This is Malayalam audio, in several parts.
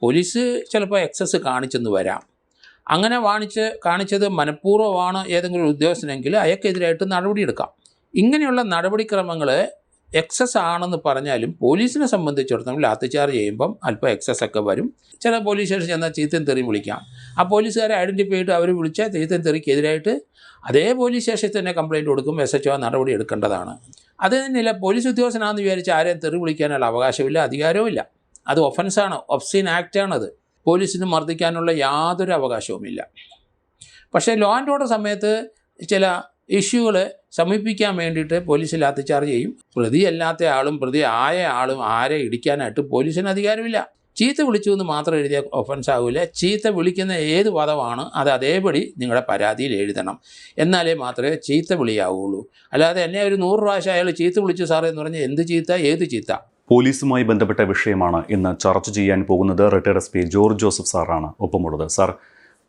പോലീസ് ചിലപ്പോൾ എക്സസ് കാണിച്ചെന്ന് വരാം. അങ്ങനെ കാണിച്ചത് മനഃപൂർവ്വമാണ് ഏതെങ്കിലും ഉദ്യോഗസ്ഥനെങ്കിൽ അയാൾക്കെതിരായിട്ട് നടപടിയെടുക്കാം. ഇങ്ങനെയുള്ള നടപടിക്രമങ്ങൾ എക്സസ് ആണെന്ന് പറഞ്ഞാലും പോലീസിനെ സംബന്ധിച്ചിടത്തോളം ലാത്തിച്ചാർജ് ചെയ്യുമ്പം അല്പം എക്സസ് ഒക്കെ വരും. ചില പോലീസ് സ്റ്റേഷൻ ചെന്നാൽ ചീത്തയും തെറിയും വിളിക്കാം. ആ പോലീസുകാരെ ഐഡൻറ്റിഫൈ ചെയ്തിട്ട് അവർ വിളിച്ചാൽ ചീത്തയും തെറിക്കെതിരായിട്ട് അതേ പോലീസ് സ്റ്റേഷനിൽ തന്നെ കംപ്ലയിൻറ്റ് കൊടുക്കും. SHO നടപടി എടുക്കേണ്ടതാണ്. അത് തന്നെയല്ല, പോലീസ് ഉദ്യോഗസ്ഥനാണെന്ന് വിചാരിച്ച് ആരെയും തെറി വിളിക്കാനുള്ള അവകാശമില്ല, അധികാരവുമില്ല. അത് ഒഫൻസാണ്, ഒബ്സീൻ ആക്റ്റാണത്. പോലീസിന് മർദ്ദിക്കാനുള്ള യാതൊരു അവകാശവുമില്ല. പക്ഷേ ലോ ആൻഡ് ഓർഡർ സമയത്ത് ചില ഇഷ്യൂകൾ സമീപിക്കാൻ വേണ്ടിയിട്ട് പോലീസ് ലാത്തിച്ചാർജ് ചെയ്യും. പ്രതിയല്ലാത്ത ആളും പ്രതി ആയ ആളും ആരെ ഇടിക്കാനായിട്ട് പോലീസിന് അധികാരമില്ല. ചീത്ത വിളിച്ചു എന്ന് മാത്രം എഴുതിയ ഒഫൻസ് ആകില്ല. ചീത്ത വിളിക്കുന്ന ഏത് പദമാണ് അത് അതേപടി നിങ്ങളുടെ പരാതിയിൽ എഴുതണം. എന്നാലേ മാത്രമേ ചീത്ത വിളിയാവുള്ളൂ. അല്ലാതെ എന്നെ ഒരു 100 പ്രാവശ്യം അയാൾ ചീത്ത വിളിച്ചു സാറേ എന്ന് പറഞ്ഞാൽ എന്ത് ചീത്ത, ഏത് ചീത്ത? പോലീസുമായി ബന്ധപ്പെട്ട വിഷയമാണ് ഇന്ന് ചർച്ച ചെയ്യാൻ പോകുന്നത്. റിട്ടയർഡ് SP ജോർജ് ജോസഫ് സാറാണ് ഒപ്പമുള്ളത്. സാർ,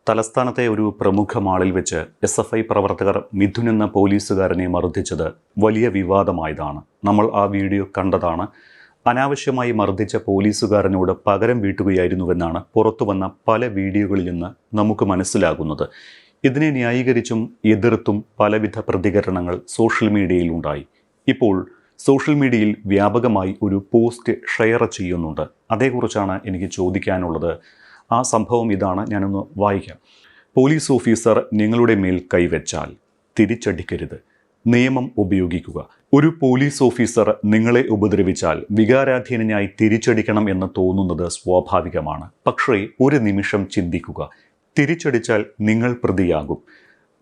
തലസ്ഥാനത്തെ ഒരു പ്രമുഖ മാളിൽ വെച്ച് SFI പ്രവർത്തകർ മിഥുൻ എന്ന പോലീസുകാരനെ മർദ്ദിച്ചത് വലിയ വിവാദമായതാണ്. നമ്മൾ ആ വീഡിയോ കണ്ടതാണ്. അനാവശ്യമായി മർദ്ദിച്ച പോലീസുകാരനോട് പകരം വീട്ടുകയായിരുന്നുവെന്നാണ് പുറത്തുവന്ന പല വീഡിയോകളിൽ നിന്ന് നമുക്ക് മനസ്സിലാകുന്നത്. ഇതിനെ ന്യായീകരിച്ചും എതിർത്തും പലവിധ പ്രതികരണങ്ങൾ സോഷ്യൽ മീഡിയയിൽ ഉണ്ടായി. ഇപ്പോൾ സോഷ്യൽ മീഡിയയിൽ വ്യാപകമായി ഒരു പോസ്റ്റ് ഷെയർ ചെയ്യുന്നുണ്ട്. അതേക്കുറിച്ചാണ് എനിക്ക് ചോദിക്കാനുള്ളത്. ആ സംഭവം ഇതാണ്, ഞാനൊന്ന് വായിക്കാം. പോലീസ് ഓഫീസർ നിങ്ങളുടെ മേൽ കൈവച്ചാൽ തിരിച്ചടിക്കരുത്, നിയമം ഉപയോഗിക്കുക. ഒരു പോലീസ് ഓഫീസർ നിങ്ങളെ ഉപദ്രവിച്ചാൽ വികാരാധീനനായി തിരിച്ചടിക്കണം എന്ന് തോന്നുന്നത് സ്വാഭാവികമാണ്. പക്ഷേ ഒരു നിമിഷം ചിന്തിക്കുക. തിരിച്ചടിച്ചാൽ നിങ്ങൾ പ്രതിയാകും.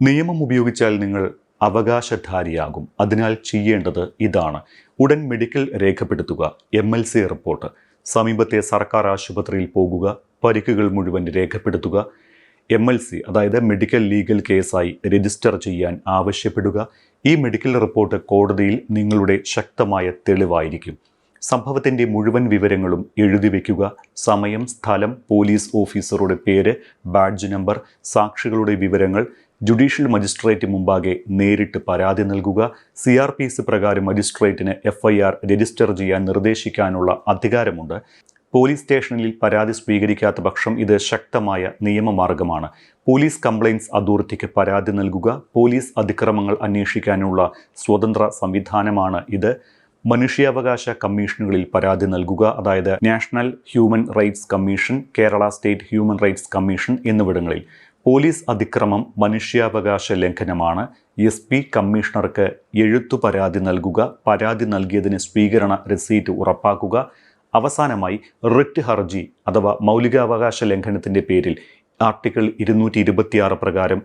നിയമം ഉപയോഗിച്ചാൽ നിങ്ങൾ അവകാശധാരിയാകും. അതിനാൽ ചെയ്യേണ്ടത് ഇതാണ്: ഉടൻ മെഡിക്കൽ രേഖപ്പെടുത്തുക, MLC റിപ്പോർട്ട്, സമീപത്തെ സർക്കാർ ആശുപത്രിയിൽ പോകുക, പരിക്കുകൾ മുഴുവൻ രേഖപ്പെടുത്തുക, MLC അതായത് മെഡിക്കൽ ലീഗൽ കേസായി രജിസ്റ്റർ ചെയ്യാൻ ആവശ്യപ്പെടുക. ഈ മെഡിക്കൽ റിപ്പോർട്ട് കോടതിയിൽ നിങ്ങളുടെ ശക്തമായ തെളിവായിരിക്കും. സംഭവത്തിൻ്റെ മുഴുവൻ വിവരങ്ങളും എഴുതി വയ്ക്കുക. സമയം, സ്ഥലം, പോലീസ് ഓഫീസറുടെ പേര്, ബാഡ്ജ് നമ്പർ, സാക്ഷികളുടെ വിവരങ്ങൾ. ജുഡീഷ്യൽ മജിസ്ട്രേറ്റ് മുമ്പാകെ നേരിട്ട് പരാതി നൽകുക. CRPC പ്രകാരം മജിസ്ട്രേറ്റിന് FIR രജിസ്റ്റർ ചെയ്യാൻ നിർദ്ദേശിക്കാനുള്ള അധികാരമുണ്ട്. പോലീസ് സ്റ്റേഷനിൽ പരാതി സ്വീകരിക്കാത്ത പക്ഷം ഇത് ശക്തമായ നിയമമാർഗമാണ്. പോലീസ് കംപ്ലയിൻസ് അതോറിറ്റിക്ക് പരാതി നൽകുക. പോലീസ് അതിക്രമങ്ങൾ അന്വേഷിക്കാനുള്ള സ്വതന്ത്ര സംവിധാനമാണ് ഇത്. മനുഷ്യാവകാശ കമ്മീഷനുകളിൽ പരാതി നൽകുക, അതായത് national human rights commission, Kerala state human rights commission എന്നിവിടങ്ങളിൽ. പോലീസ് അതിക്രമം മനുഷ്യാവകാശ ലംഘനമാണ്. SP കമ്മീഷണർക്ക് എഴുത്തു പരാതി നൽകുക. പരാതി നൽകിയതിന് സ്വീകരണ രസീറ്റ് ഉറപ്പാക്കുക. അവസാനമായി റിട്ട് ഹർജി അഥവാ മൗലികാവകാശ ലംഘനത്തിൻ്റെ പേരിൽ ആർട്ടിക്കിൾ 226 പ്രകാരം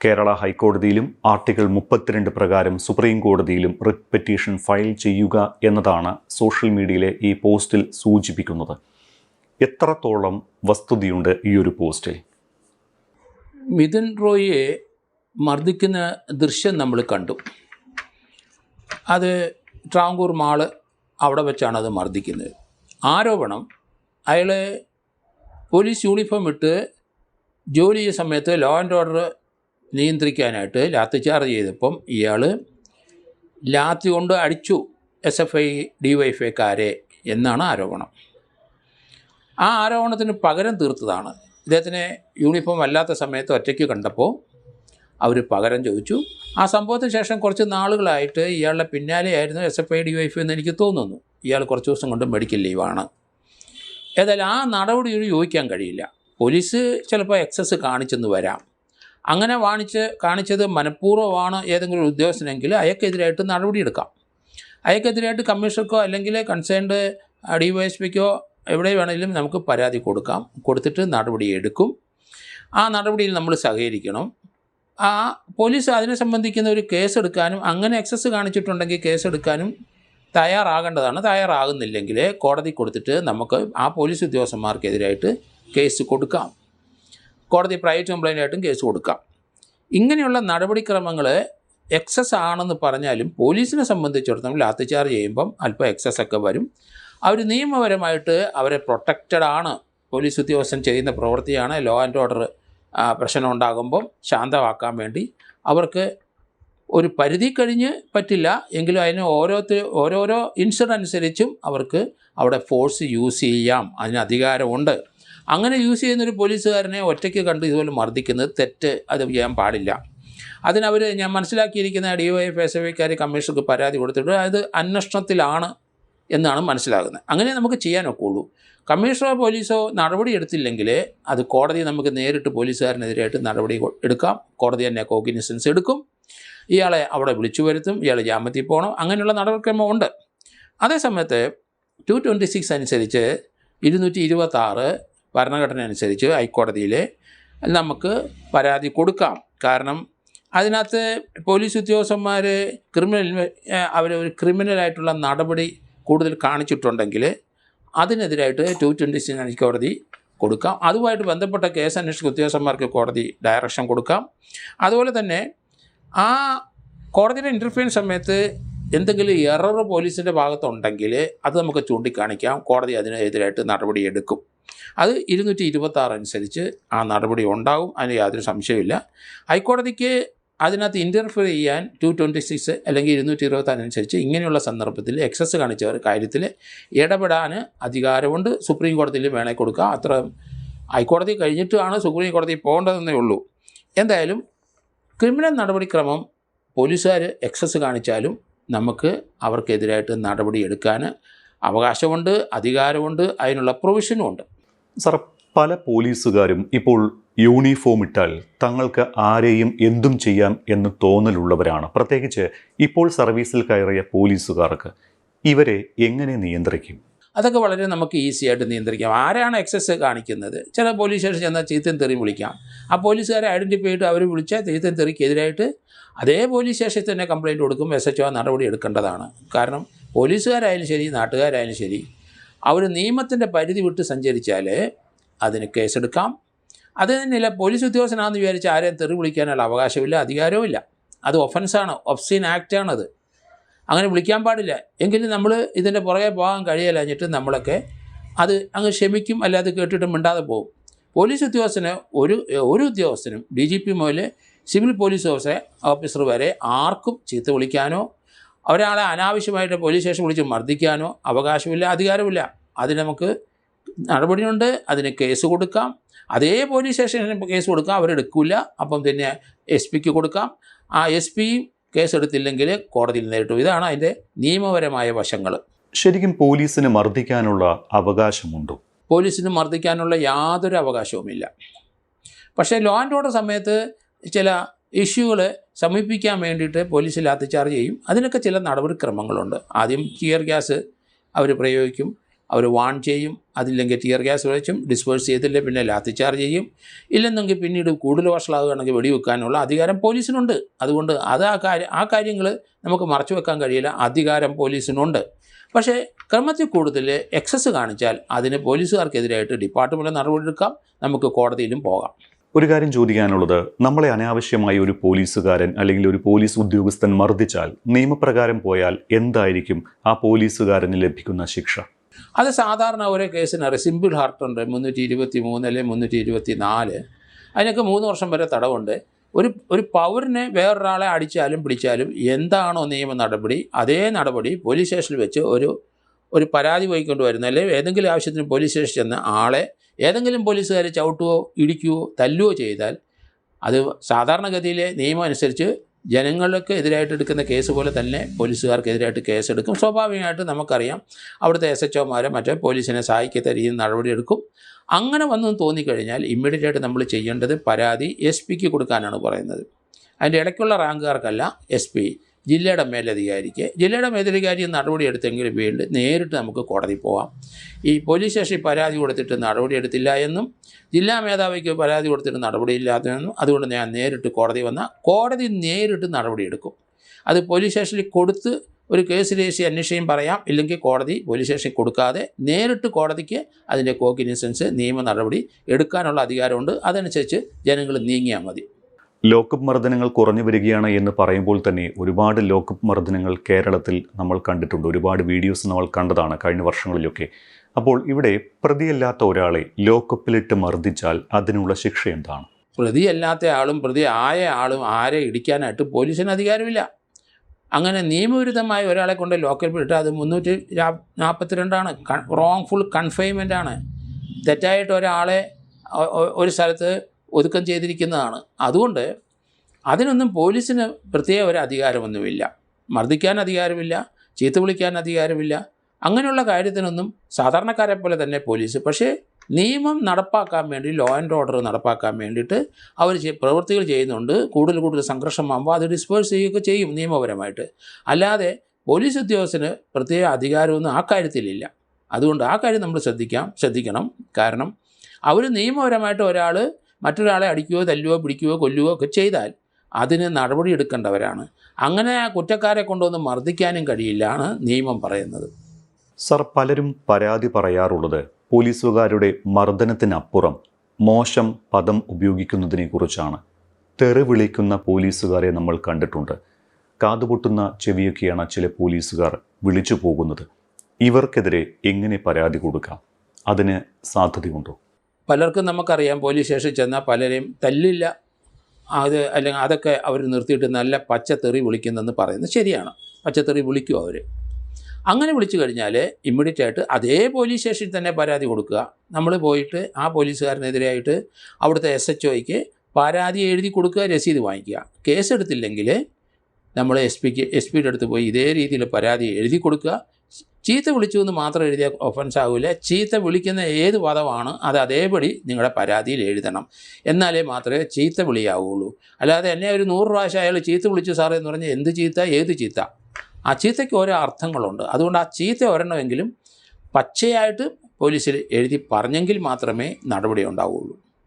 കേരള ഹൈക്കോടതിയിലും ആർട്ടിക്കിൾ 32 പ്രകാരം സുപ്രീം കോടതിയിലും റിട്ട് പെറ്റീഷൻ ഫയൽ ചെയ്യുക എന്നതാണ് സോഷ്യൽ മീഡിയയിലെ ഈ പോസ്റ്റിൽ സൂചിപ്പിക്കുന്നത്. എത്രത്തോളം വസ്തുതയുണ്ട് ഈ ഒരു പോസ്റ്റിൽ? മിഥുൻ റോയിയെ മർദ്ദിക്കുന്ന ദൃശ്യം നമ്മൾ കണ്ടു. അത് ട്രാങ്കൂർ മാള് അവിടെ വെച്ചാണ് അത് മർദ്ദിക്കുന്നത്. ആരോപണം അയാൾ പോലീസ് യൂണിഫോം ഇട്ട് ജോലി ചെയ്യുന്ന സമയത്ത് ലോ ആൻഡ് ഓർഡർ നിയന്ത്രിക്കാനായിട്ട് ലാത്തിച്ചാർജ് ചെയ്തപ്പം ഇയാൾ ലാത്തി കൊണ്ട് അടിച്ചു SFI DYFIക്കാരെ എന്നാണ് ആരോപണം. ആ ആരോപണത്തിന് പകരം തീർത്തതാണ്. ഇദ്ദേഹത്തിനെ യൂണിഫോം അല്ലാത്ത സമയത്ത് ഒറ്റയ്ക്ക് കണ്ടപ്പോൾ അവർ പകരം ചോദിച്ചു. ആ സംഭവത്തിന് ശേഷം കുറച്ച് നാളുകളായിട്ട് ഇയാളുടെ പിന്നാലെയായിരുന്നു SFI DYFI എന്ന് എനിക്ക് തോന്നുന്നു. ഇയാൾ കുറച്ച് ദിവസം കൊണ്ട് മെഡിക്കൽ ലീവാണ്. ഏതായാലും ആ നടപടിയോട് യോജിക്കാൻ കഴിയില്ല. പോലീസ് ചിലപ്പോൾ എക്സസ് കാണിച്ചെന്ന് വരാം. അങ്ങനെ കാണിച്ചത് മനഃപൂർവ്വമാണ് ഏതെങ്കിലും ഉദ്യോഗസ്ഥനെങ്കിൽ അയാൾക്കെതിരായിട്ട് നടപടിയെടുക്കാം. അയാൾക്കെതിരായിട്ട് കമ്മീഷണർക്കോ അല്ലെങ്കിൽ കൺസേൺഡ് DYSPക്കോ എവിടെ വേണമെങ്കിലും നമുക്ക് പരാതി കൊടുക്കാം. കൊടുത്തിട്ട് നടപടി എടുക്കും. ആ നടപടിയിൽ നമ്മൾ സഹകരിക്കണം. ആ പോലീസ് അതിനെ സംബന്ധിക്കുന്ന ഒരു കേസെടുക്കാനും അങ്ങനെ എക്സസ് കാണിച്ചിട്ടുണ്ടെങ്കിൽ കേസെടുക്കാനും തയ്യാറാകേണ്ടതാണ്. തയ്യാറാകുന്നില്ലെങ്കിൽ കോടതി കൊടുത്തിട്ട് നമുക്ക് ആ പോലീസ് ഉദ്യോഗസ്ഥന്മാർക്കെതിരായിട്ട് കേസ് കൊടുക്കാം. കോടതി പ്രൈവറ്റ് കംപ്ലയിൻ്റായിട്ടും കേസ് കൊടുക്കാം. ഇങ്ങനെയുള്ള നടപടിക്രമങ്ങൾ എക്സസ് ആണെന്ന് പറഞ്ഞാലും പോലീസിനെ സംബന്ധിച്ചിടത്തോളം ലാത്തിച്ചാർജ് ചെയ്യുമ്പം അല്പം എക്സസ് ഒക്കെ വരും. അവർ നിയമപരമായിട്ട് അവരെ പ്രൊട്ടക്റ്റഡ് ആണ്. പോലീസ് ഉദ്യോഗസ്ഥൻ ചെയ്യുന്ന പ്രവൃത്തിയാണ്. ലോ ആൻഡ് ഓർഡർ പ്രശ്നം ഉണ്ടാകുമ്പം ശാന്തമാക്കാൻ വേണ്ടി അവർക്ക് ഒരു പരിധി കഴിഞ്ഞ് പറ്റില്ല എങ്കിലും അതിന് ഓരോരോ ഇൻസിഡൻ്റ് അനുസരിച്ചും അവർക്ക് അവിടെ ഫോഴ്സ് യൂസ് ചെയ്യാം. അതിന് അധികാരമുണ്ട്. അങ്ങനെ യൂസ് ചെയ്യുന്നൊരു പോലീസുകാരനെ ഒറ്റയ്ക്ക് കണ്ട് ഇതുപോലെ മർദ്ദിക്കുന്നത് തെറ്റ്, അത് ചെയ്യാൻ പാടില്ല. അതിനവർ ഞാൻ മനസ്സിലാക്കിയിരിക്കുന്ന DYFI SFIക്കാർ കമ്മീഷണർക്ക് പരാതി കൊടുത്തിട്ട് അത് അന്വേഷണത്തിലാണ് എന്നാണ് മനസ്സിലാകുന്നത്. അങ്ങനെ നമുക്ക് ചെയ്യാനൊക്കുള്ളൂ. കമ്മീഷണറോ പോലീസോ നടപടി എടുത്തില്ലെങ്കിൽ അത് കോടതി നമുക്ക് നേരിട്ട് പോലീസുകാരനെതിരായിട്ട് നടപടി എടുക്കാം. കോടതി തന്നെ കോഗ്നിസൻസ് എടുക്കും, ഇയാളെ അവിടെ വിളിച്ചു വരുത്തും, ഇയാൾ ജാമ്യത്തിൽ പോകണം, അങ്ങനെയുള്ള നടപടിക്രമമുണ്ട്. അതേസമയത്ത് 226 അനുസരിച്ച് 226 ഭരണഘടന അനുസരിച്ച് ഹൈക്കോടതിയിൽ നമുക്ക് പരാതി കൊടുക്കാം. കാരണം അതിനകത്ത് പോലീസ് ഉദ്യോഗസ്ഥന്മാർ അവർ ഒരു ക്രിമിനലായിട്ടുള്ള നടപടി കൂടുതൽ കാണിച്ചിട്ടുണ്ടെങ്കിൽ അതിനെതിരായിട്ട് 226 ഹൈക്കോടതി കൊടുക്കാം. അതുമായിട്ട് ബന്ധപ്പെട്ട കേസ് അന്വേഷിക്കുന്ന ഉദ്യോഗസ്ഥന്മാർക്ക് കോടതി ഡയറക്ഷൻ കൊടുക്കാം. അതുപോലെ തന്നെ ആ കോടതിയുടെ ഇൻ്റർഫിയറൻസ് സമയത്ത് എന്തെങ്കിലും എറർ പോലീസിൻ്റെ ഭാഗത്തുണ്ടെങ്കിൽ അത് നമുക്ക് ചൂണ്ടിക്കാണിക്കാം. കോടതി അതിനെതിരായിട്ട് നടപടിയെടുക്കും. അത് 226 അനുസരിച്ച് ആ നടപടി ഉണ്ടാവും, അതിന് യാതൊരു സംശയമില്ല. ഹൈക്കോടതിക്ക് അതിനകത്ത് ഇൻ്റർഫിയർ ചെയ്യാൻ 226 അല്ലെങ്കിൽ 226 അനുസരിച്ച് ഇങ്ങനെയുള്ള സന്ദർഭത്തിൽ എക്സസ് കാണിച്ചവർ കാര്യത്തിൽ ഇടപെടാൻ അധികാരമുണ്ട്. സുപ്രീം കോടതിയിൽ വേണേൽ കൊടുക്കുക. അത്ര ഹൈക്കോടതി കഴിഞ്ഞിട്ടാണ് സുപ്രീം കോടതി പോകേണ്ടതെന്നേ ഉള്ളൂ. എന്തായാലും ക്രിമിനൽ നടപടിക്രമം പോലീസുകാർ എക്സസ് കാണിച്ചാലും നമുക്ക് അവർക്കെതിരായിട്ട് നടപടി എടുക്കാൻ അവകാശമുണ്ട്, അധികാരമുണ്ട്, അതിനുള്ള പ്രൊവിഷനും ഉണ്ട്. സാർ, പല പോലീസുകാരും ഇപ്പോൾ യൂണിഫോം ഇട്ടാൽ തങ്ങൾക്ക് ആരെയും എന്തും ചെയ്യാം എന്ന് തോന്നലുള്ളവരാണ്. പ്രത്യേകിച്ച് ഇപ്പോൾ സർവീസിൽ കയറിയ പോലീസുകാർക്ക്. ഇവരെ എങ്ങനെ നിയന്ത്രിക്കും? അതൊക്കെ വളരെ നമുക്ക് ഈസി ആയിട്ട് നിയന്ത്രിക്കാം. ആരാണ് എക്സസ് കാണിക്കുന്നത്? ചില പോലീസ് സ്റ്റേഷൻ ചെന്നാൽ ചീത്തൻ തെറി വിളിക്കാം. ആ പോലീസുകാരെ ഐഡൻറ്റിഫൈ ചെയ്തിട്ട് അവർ വിളിച്ചാൽ ചീത്തൻ തെറിക്കെതിരായിട്ട് അതേ പോലീസ് സ്റ്റേഷനിൽ തന്നെ കംപ്ലയിൻറ്റ് കൊടുക്കും. SHO നടപടി എടുക്കേണ്ടതാണ്. കാരണം പോലീസുകാരായാലും ശരി, നാട്ടുകാരായാലും ശരി, അവർ നിയമത്തിൻ്റെ പരിധി വിട്ട് സഞ്ചരിച്ചാൽ അതിന് കേസെടുക്കാം. അത് തന്നെയല്ല, പോലീസ് ഉദ്യോഗസ്ഥനാണെന്ന് വിചാരിച്ച് ആരെയും തെറി വിളിക്കാനുള്ള അവകാശമില്ല, അധികാരവും ഇല്ല. അത് ഒഫൻസാണ്, ഒബ്സീൻ ആക്റ്റാണത്. അങ്ങനെ വിളിക്കാൻ പാടില്ല. എങ്കിലും നമ്മൾ ഇതിൻ്റെ പുറകെ പോകാൻ കഴിയില്ലാഞ്ഞിട്ട് നമ്മളൊക്കെ അത് അങ്ങ് ക്ഷമിക്കും, അല്ലാതെ കേട്ടിട്ട് മിണ്ടാതെ പോകും. പോലീസ് ഉദ്യോഗസ്ഥന് ഒരു ഉദ്യോഗസ്ഥനും DGP മുതൽ സിവിൽ പോലീസ് ഓഫീസർ വരെ ആർക്കും ചീത്ത വിളിക്കാനോ ഒരാളെ അനാവശ്യമായിട്ട് പോലീസ് സ്റ്റേഷൻ വിളിച്ച് മർദ്ദിക്കാനോ അവകാശമില്ല, അധികാരമില്ല. അതിന് നമുക്ക് നടപടിയുണ്ട്, അതിന് കേസ് കൊടുക്കാം. അതേ പോലീസ് സ്റ്റേഷനിൽ കേസ് കൊടുക്കാം, അവരെടുക്കില്ല. അപ്പം തന്നെ SP കൊടുക്കാം. ആ SP കേസെടുത്തില്ലെങ്കിൽ കോടതിയിൽ നേരിട്ടു. ഇതാണ് അതിൻ്റെ നിയമപരമായ വശങ്ങൾ. ശരിക്കും പോലീസിന് മർദ്ദിക്കാനുള്ള അവകാശമുണ്ടോ? പോലീസിന് മർദ്ദിക്കാനുള്ള യാതൊരു അവകാശവുമില്ല. പക്ഷേ ലോ ആൻഡ് ഓർഡർ സമയത്ത് ചില ഇഷ്യൂകൾ സമീപിക്കാൻ വേണ്ടിയിട്ട് പോലീസ് ലാത്തിച്ചാർജ് ചെയ്യും. അതിനൊക്കെ ചില നടപടിക്രമങ്ങളുണ്ട്. ആദ്യം ടിയർ ഗ്യാസ് അവർ പ്രയോഗിക്കും, അവർ വാൺ ചെയ്യും. അതില്ലെങ്കിൽ ടിയർ ഗ്യാസ് വെച്ചും ഡിസ്പേഴ്സ് ചെയ്തില്ലേ പിന്നെ ലാത്തിച്ചാർജ് ചെയ്യും. ഇല്ലെന്നെങ്കിൽ പിന്നീട് കൂടുതൽ വഷളാകുകയാണെങ്കിൽ വെടിവെക്കാനുള്ള അധികാരം പോലീസിനുണ്ട്. അതുകൊണ്ട് അത് ആ കാര്യങ്ങൾ നമുക്ക് മറച്ചു വെക്കാൻ കഴിയില്ല. അധികാരം പോലീസിനുണ്ട്. പക്ഷേ ക്രമത്തിൽ കൂടുതൽ എക്സസ് കാണിച്ചാൽ അതിന് പോലീസുകാർക്കെതിരായിട്ട് ഡിപ്പാർട്ട്മെൻറ്റ് നടപടിയെടുക്കാം, നമുക്ക് കോടതിയിലും പോകാം. ഒരു കാര്യം ചോദിക്കാനുള്ളത്, നമ്മളെ അനാവശ്യമായി ഒരു പോലീസുകാരൻ അല്ലെങ്കിൽ ഒരു പോലീസ് ഉദ്യോഗസ്ഥൻ മർദ്ദിച്ചാൽ നിയമപ്രകാരം പോയാൽ എന്തായിരിക്കും ആ പോലീസുകാരന് ലഭിക്കുന്ന ശിക്ഷ? അത് സാധാരണ ഓരോ കേസിന് സിമ്പിൾ ഹാർട്ടുണ്ട് 323 അല്ലെങ്കിൽ 324. അതിനൊക്കെ 3 വർഷം വരെ തടവുണ്ട്. ഒരു പൗരനെ വേറൊരാളെ അടിച്ചാലും പിടിച്ചാലും എന്താണോ നിയമ നടപടി, അതേ നടപടി പോലീസ് സ്റ്റേഷനിൽ വെച്ച് ഒരു പരാതി പോയിക്കൊണ്ട് വരുന്ന അല്ലെങ്കിൽ ഏതെങ്കിലും ആവശ്യത്തിന് പോലീസ് സ്റ്റേഷനിൽ ചെന്ന ആളെ ഏതെങ്കിലും പോലീസുകാർ ചവിട്ടുകയോ ഇടിക്കുകയോ തല്ലുകയോ ചെയ്താൽ അത് സാധാരണഗതിയിലെ നിയമം അനുസരിച്ച് ജനങ്ങൾക്ക് എതിരായിട്ട് എടുക്കുന്ന കേസ് പോലെ തന്നെ പോലീസുകാർക്കെതിരായിട്ട് കേസെടുക്കും. സ്വാഭാവികമായിട്ട് നമുക്കറിയാം അവിടുത്തെ SHOമാരെ മറ്റേ പോലീസിനെ സഹായിക്കത്ത രീതിയിൽ നടപടിയെടുക്കും. അങ്ങനെ വന്നു തോന്നിക്കഴിഞ്ഞാൽ ഇമ്മീഡിയറ്റായിട്ട് നമ്മൾ ചെയ്യേണ്ടത് പരാതി SP കൊടുക്കാനാണ് പറയുന്നത്. അതിൻ്റെ ഇടയ്ക്കുള്ള റാങ്കുകാർക്കല്ല, SP ജില്ലയുടെ മേലധികാരി നടപടി എടുത്തെങ്കിൽ വീണ്ടും നേരിട്ട് നമുക്ക് കോടതി പോകാം. ഈ പോലീസ് സ്റ്റേഷനിൽ പരാതി കൊടുത്തിട്ട് നടപടി എടുത്തില്ല എന്നും ജില്ലാ മേധാവിക്ക് പരാതി കൊടുത്തിട്ട് നടപടിയില്ലാത്തതെന്നും അതുകൊണ്ട് ഞാൻ നേരിട്ട് കോടതി നേരിട്ട് നടപടിയെടുക്കും. അത് പോലീസ് സ്റ്റേഷനിൽ കൊടുത്ത് ഒരു കേസ് രജിസ്റ്റർ അന്വേഷണം പറയാം, ഇല്ലെങ്കിൽ കോടതി പോലീസ് സ്റ്റേഷനിൽ കൊടുക്കാതെ നേരിട്ട് കോടതിക്ക് അതിൻ്റെ കോഗ്നിസൻസ് നിയമ നടപടി എടുക്കാനുള്ള അധികാരമുണ്ട്. അതനുസരിച്ച് ജനങ്ങൾ നീങ്ങിയാൽ മതി. ലോക്കപ്പ് മർദ്ദനങ്ങൾ കുറഞ്ഞു വരികയാണ് എന്ന് പറയുമ്പോൾ തന്നെ ഒരുപാട് ലോക്കപ്പ് മർദ്ദനങ്ങൾ കേരളത്തിൽ നമ്മൾ കണ്ടിട്ടുണ്ട്. ഒരുപാട് വീഡിയോസ് നമ്മൾ കണ്ടതാണ് കഴിഞ്ഞ വർഷങ്ങളിലൊക്കെ. അപ്പോൾ ഇവിടെ പ്രതിയല്ലാത്ത ഒരാളെ ലോക്കപ്പിലിട്ട് മർദ്ദിച്ചാൽ അതിനുള്ള ശിക്ഷ എന്താണ്? പ്രതിയല്ലാത്ത ആളും പ്രതി ആയ ആളും ആരെ ഇടിക്കാനായിട്ട് പോലീസിന് അധികാരമില്ല. അങ്ങനെ നിയമവിരുദ്ധമായ ഒരാളെ കൊണ്ട് ലോക്കപ്പിലിട്ട് അത് 342 റോങ് ഫുൾ കൺഫൈൻമെൻ്റ് ആണ്. തെറ്റായിട്ട് ഒരാളെ ഒരു സ്ഥലത്ത് ഒതുക്കം ചെയ്തിരിക്കുന്നതാണ്. അതുകൊണ്ട് അതിനൊന്നും പോലീസിന് പ്രത്യേക ഒരു അധികാരമൊന്നുമില്ല. മർദ്ദിക്കാൻ അധികാരമില്ല, ചീത്ത വിളിക്കാൻ അധികാരമില്ല. അങ്ങനെയുള്ള കാര്യത്തിനൊന്നും സാധാരണക്കാരെ പോലെ തന്നെ പോലീസ്. പക്ഷേ നിയമം നടപ്പാക്കാൻ വേണ്ടി, ലോ ആൻഡ് ഓർഡർ നടപ്പാക്കാൻ വേണ്ടിയിട്ട് അവർ പ്രവൃത്തികൾ ചെയ്യുന്നുണ്ട്. കൂടുതൽ സംഘർഷമാകുമ്പോൾ അത് ഡിസ്പേഴ്സ് ചെയ്യുകയൊക്കെ ചെയ്യും നിയമപരമായിട്ട്. അല്ലാതെ പോലീസ് ഉദ്യോഗസ്ഥന് പ്രത്യേക അധികാരമൊന്നും ആ കാര്യത്തിലില്ല. അതുകൊണ്ട് ആ കാര്യം നമ്മൾ ശ്രദ്ധിക്കണം. കാരണം അവർ നിയമപരമായിട്ട് ഒരാൾ മറ്റൊരാളെ അടിക്കുകയോ തല്ലുകയോ പിടിക്കുകയോ കൊല്ലുകയോ ഒക്കെ ചെയ്താൽ അതിന് നടപടി എടുക്കേണ്ടവരാണ്. അങ്ങനെ ആ കുറ്റക്കാരെ കൊണ്ടുവന്ന് മർദ്ദിക്കാനും കഴിയില്ലാണ് നിയമം പറയുന്നത്. സർ, പലരും പരാതി പറയാറുള്ളത് പോലീസുകാരുടെ മർദ്ദനത്തിനപ്പുറം മോശം പദം ഉപയോഗിക്കുന്നതിനെക്കുറിച്ചാണ്. തെറി വിളിക്കുന്ന പോലീസുകാരെ നമ്മൾ കണ്ടിട്ടുണ്ട്. കാതുപൊട്ടുന്ന ചെവിയൊക്കെയാണ് ചില പോലീസുകാർ വിളിച്ചു പോകുന്നത്. ഇവർക്കെതിരെ എങ്ങനെ പരാതി കൊടുക്കാം? അതിന് സാധ്യതയുണ്ടോ? പലർക്കും നമുക്കറിയാം, പോലീസ് സ്റ്റേഷനിൽ ചെന്നാൽ പലരെയും തല്ലില്ല, അല്ലെങ്കിൽ അതൊക്കെ അവർ നിർത്തിയിട്ട് നല്ല പച്ചത്തെറി വിളിക്കുന്നെന്ന് പറയുന്നത് ശരിയാണ്. പച്ചത്തെറി വിളിക്കും അവർ. അങ്ങനെ വിളിച്ചു കഴിഞ്ഞാൽ ഇമ്മീഡിയറ്റ് ആയിട്ട് അതേ പോലീസ് സ്റ്റേഷനിൽ തന്നെ പരാതി കൊടുക്കുക. നമ്മൾ പോയിട്ട് ആ പോലീസുകാരനെതിരായിട്ട് അവിടുത്തെ SHOയ്ക്ക് പരാതി എഴുതി കൊടുക്കുക, രസീത് വാങ്ങിക്കുക. കേസെടുത്തില്ലെങ്കിൽ നമ്മൾ SP യുടെ അടുത്ത് പോയി ഇതേ രീതിയിൽ പരാതി എഴുതി കൊടുക്കുക. ചീത്ത വിളിച്ചു എന്ന് മാത്രം എഴുതിയാൽ ഒഫൻസ് ആകില്ല. ചീത്ത വിളിക്കുന്ന ഏത് പദമാണ് അത് അതേപടി നിങ്ങളുടെ പരാതിയിൽ എഴുതണം. എന്നാലേ മാത്രമേ ചീത്ത വിളിയാവുള്ളൂ. അല്ലാതെ എന്നെ ഒരു 100 പ്രാവശ്യം അയാൾ ചീത്ത വിളിച്ചു സാറേ എന്ന് പറഞ്ഞാൽ എന്ത് ചീത്ത, ഏത് ചീത്ത? ആ ചീത്തയ്ക്ക് ഓരോ അർത്ഥങ്ങളുണ്ട്. അതുകൊണ്ട് ആ ചീത്ത ഒരെണ്ണമെങ്കിലും പച്ചയായിട്ട് പോലീസിൽ എഴുതി പറഞ്ഞെങ്കിൽ മാത്രമേ നടപടി ഉണ്ടാവുകയുള്ളൂ.